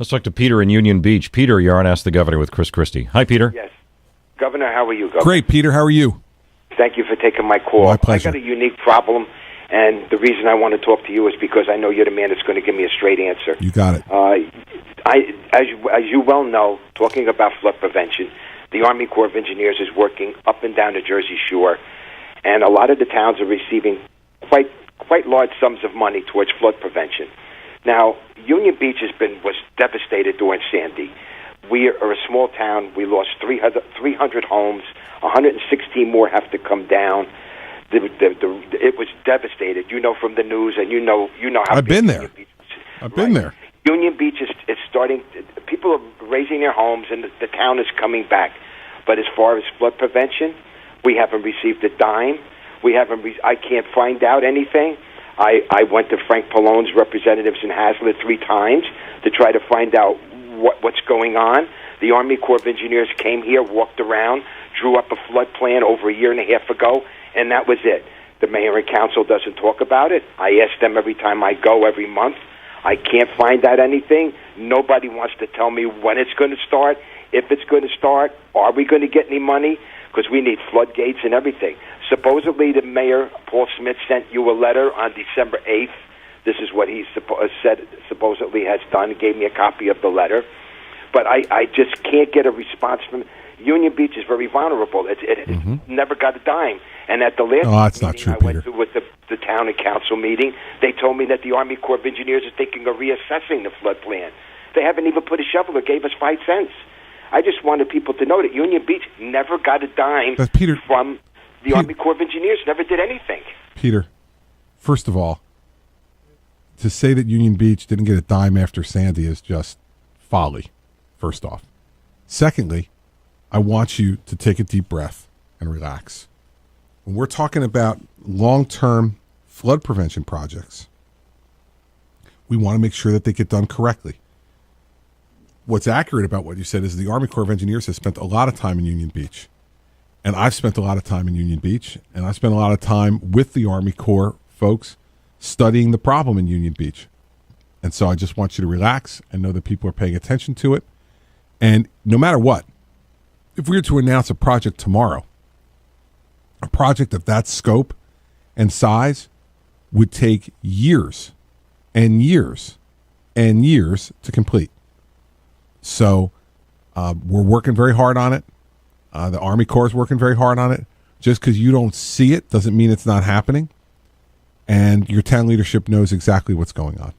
Let's talk to Peter in Union Beach. Peter, you're on Ask the Governor with Chris Christie. Hi, Peter. Yes. Governor, how are you, Governor? Great, Peter. How are you? Thank you for taking my call. My pleasure. I got a unique problem, and the reason I want to talk to you is because I know you're the man that's going to give me a straight answer. You got it. As you well know, talking about flood prevention, the Army Corps of Engineers is working up and down the Jersey Shore, and a lot of the towns are receiving quite large sums of money towards flood prevention. Now, Union Beach was devastated during Sandy. We are a small town. We lost 300 homes. 116 more have to come down. It was devastated. You know from the news, and you know how I've been there. I've been there. Union Beach is starting. People are raising their homes, and the town is coming back. But as far as flood prevention, we haven't received a dime. We haven't. I can't find out anything. I went to Frank Pallone's representatives in Hazlet 3 times to try to find out what's going on. The Army Corps of Engineers came here, walked around, drew up a flood plan over a year and a half ago, and that was it. The mayor and council doesn't talk about it. I ask them every time I go, every month. I can't find out anything. Nobody wants to tell me when it's going to start, if it's going to start, are we going to get any money? Because we need floodgates and everything. Supposedly, the mayor, Paul Smith, sent you a letter on December 8th. This is what he supposedly has done. He gave me a copy of the letter. But I just can't get a response from Union Beach. Is very vulnerable. It never got a dime. And at the last that's meeting not true, I went to with the town and council meeting, they told me that the Army Corps of Engineers is thinking of reassessing the flood plan. They haven't even put a shovel or gave us 5 cents. I just wanted people to know that Union Beach never got a dime from the Army Corps of Engineers, never did anything. Peter, first of all, to say that Union Beach didn't get a dime after Sandy is just folly, first off. Secondly, I want you to take a deep breath and relax. When we're talking about long-term flood prevention projects, we want to make sure that they get done correctly. What's accurate about what you said is the Army Corps of Engineers has spent a lot of time in Union Beach. And I've spent a lot of time in Union Beach, and I spent a lot of time with the Army Corps folks studying the problem in Union Beach. And so I just want you to relax and know that people are paying attention to it. And no matter what, if we were to announce a project tomorrow, a project of that scope and size would take years and years and years to complete. So we're working very hard on it. The Army Corps is working very hard on it. Just because you don't see it doesn't mean it's not happening. And your town leadership knows exactly what's going on.